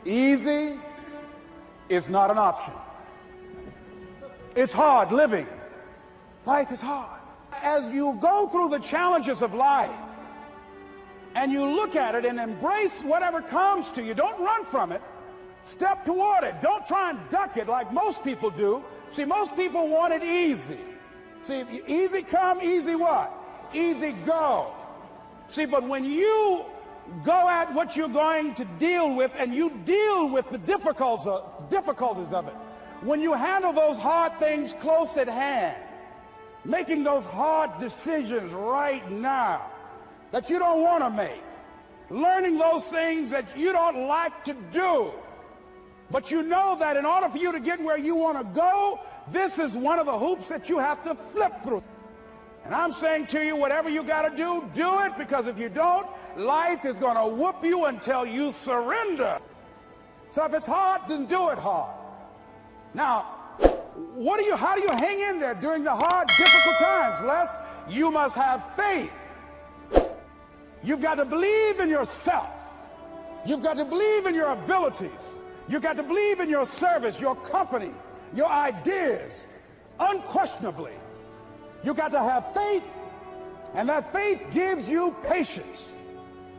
Easy is not an option. It's hard living. Life is hard. As you go through the challenges of life and you look at it and embrace whatever comes to you, don't run from it. Step toward it. Don't try and duck it like most people do. See, most people want it easy. See, easy come, easy what? Easy go. See, but when you go at what you're going to deal with and you deal with the difficulties of it, when you handle those hard things close at hand, making those hard decisions right now that you don't want to make, learning those things that you don't like to do, but you know that in order for you to get where you want to go, this is one of the hoops that you have to flip through. And I'm saying to you, whatever you got to do, do it, because if you don't, life is going to whoop you until you surrender. So if it's hard, then do it hard. Now, how do you hang in there during the hard, difficult times, Les? You must have faith. You've got to believe in yourself. You've got to believe in your abilities. You've got to believe in your service, your company, your ideas, unquestionably. You've got to have faith, and that faith gives you patience.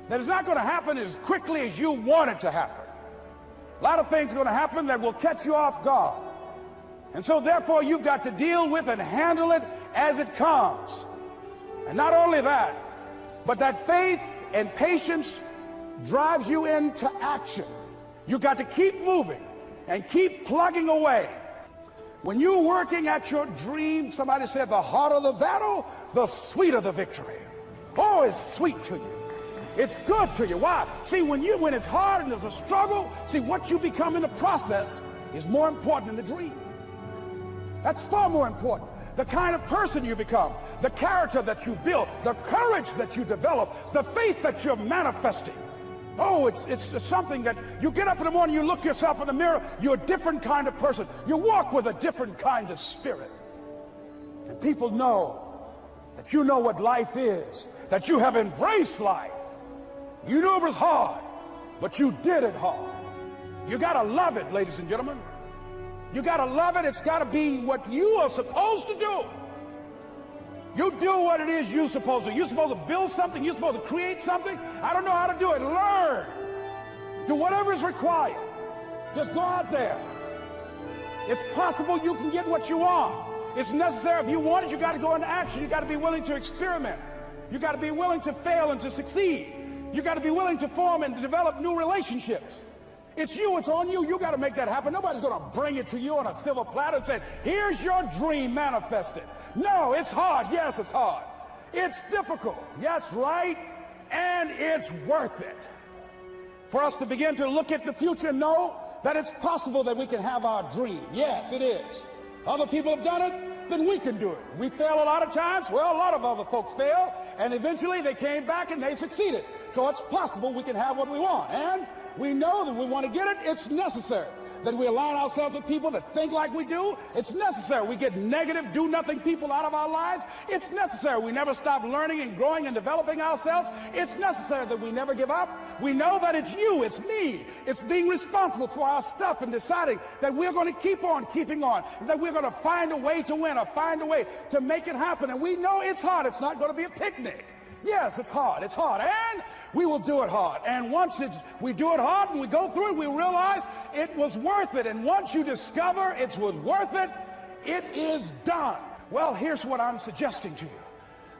That it's not going to happen as quickly as you want it to happen. A lot of things are going to happen that will catch you off guard. And so therefore you've got to deal with and handle it as it comes. And not only that, but that faith and patience drives you into action. You've got to keep moving and keep plugging away. When you're working at your dream, somebody said the harder the battle, the sweeter the victory. Oh, it's sweet to you. It's good to you. Why? See, when it's hard and there's a struggle, see, what you become in the process is more important than the dream. That's far more important. The kind of person you become, the character that you build, the courage that you develop, the faith that you're manifesting. Oh, it's something that you get up in the morning, you look yourself in the mirror, you're a different kind of person. You walk with a different kind of spirit. And people know that you know what life is, that you have embraced life. You knew it was hard, but you did it hard. You gotta love it, ladies and gentlemen. You gotta love it. It's gotta be what you are supposed to do. You do what it is you're supposed to. You're supposed to build something. You're supposed to create something. I don't know how to do it. Learn. Do whatever is required. Just go out there. It's possible you can get what you want. It's necessary. If you want it, you got to go into action. You got to be willing to experiment. You got to be willing to fail and to succeed. You got to be willing to form and to develop new relationships. It's you. It's on you. You got to make that happen. Nobody's going to bring it to you on a silver platter and say, here's your dream manifested. No, it's hard. Yes, it's hard. It's difficult. Yes, right. And it's worth it. For us to begin to look at the future and know that it's possible that we can have our dream. Yes, it is. Other people have done it, then we can do it. We fail a lot of times. Well, a lot of other folks fail, and eventually they came back and they succeeded. So it's possible we can have what we want. And we know that we want to get it. It's necessary that we align ourselves with people that think like we do. It's necessary we get negative, do-nothing people out of our lives. It's necessary we never stop learning and growing and developing ourselves. It's necessary that we never give up. We know that it's you, it's me. It's being responsible for our stuff and deciding that we're going to keep on keeping on, that we're going to find a way to win or find a way to make it happen. And we know it's hard. It's not going to be a picnic. Yes, it's hard. It's hard. And we will do it hard. And once we do it hard and we go through it, we realize it was worth it. And once you discover it was worth it, it is done. Well, here's what I'm suggesting to you.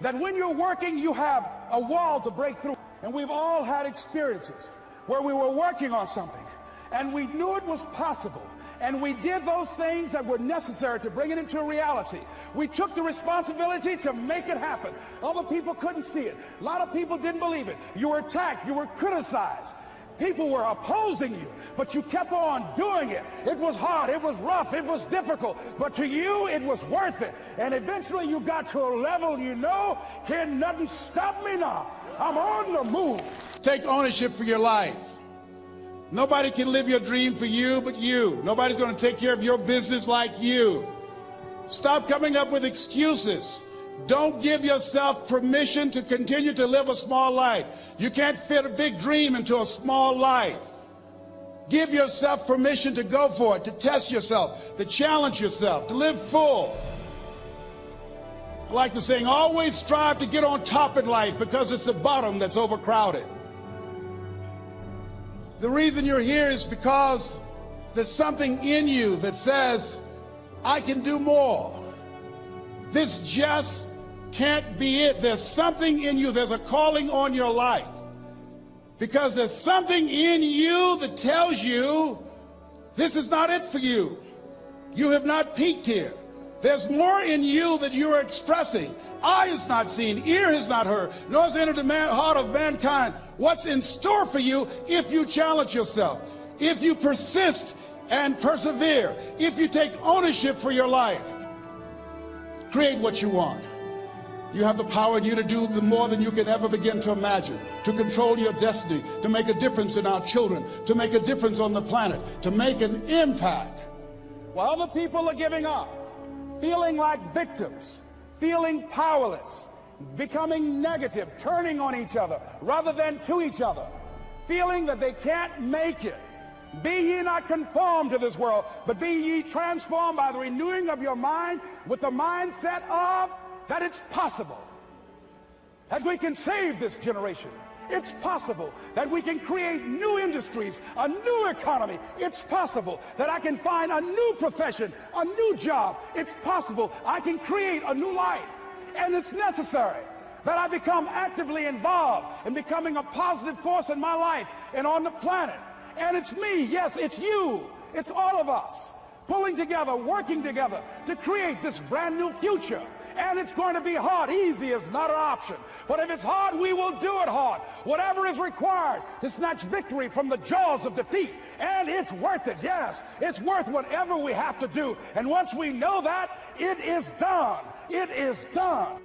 That when you're working, you have a wall to break through. And we've all had experiences where we were working on something and we knew it was possible. And we did those things that were necessary to bring it into a reality. We took the responsibility to make it happen. Other people couldn't see it. A lot of people didn't believe it. You were attacked. You were criticized. People were opposing you, but you kept on doing it. It was hard. It was rough. It was difficult. But to you, it was worth it. And eventually you got to a level you know, can nothing stop me now. I'm on the move. Take ownership for your life. Nobody can live your dream for you but you. Nobody's going to take care of your business like you. Stop coming up with excuses. Don't give yourself permission to continue to live a small life. You can't fit a big dream into a small life. Give yourself permission to go for it, to test yourself, to challenge yourself, to live full. I like the saying, always strive to get on top in life because it's the bottom that's overcrowded. The reason you're here is because there's something in you that says, I can do more. This just can't be it. There's something in you. There's a calling on your life. Because there's something in you that tells you this is not it for you. You have not peaked here. There's more in you that you are expressing. Eye has not seen, ear has not heard, nor has entered the heart of mankind what's in store for you if you challenge yourself, if you persist and persevere, if you take ownership for your life. Create what you want. You have the power in you to do more than you can ever begin to imagine, to control your destiny, to make a difference in our children, to make a difference on the planet, to make an impact. While other people are giving up, feeling like victims, feeling powerless, becoming negative, turning on each other rather than to each other, feeling that they can't make it. Be ye not conformed to this world, but be ye transformed by the renewing of your mind with the mindset of that it's possible that we can save this generation. It's possible that we can create new industries, a new economy. It's possible that I can find a new profession, a new job. It's possible I can create a new life. And it's necessary that I become actively involved in becoming a positive force in my life and on the planet. And it's me, yes, it's you, it's all of us, pulling together, working together to create this brand new future. And it's going to be hard. Easy is not an option. But if it's hard, we will do it hard. Whatever is required to snatch victory from the jaws of defeat. And it's worth it, yes. It's worth whatever we have to do. And once we know that, it is done. It is done.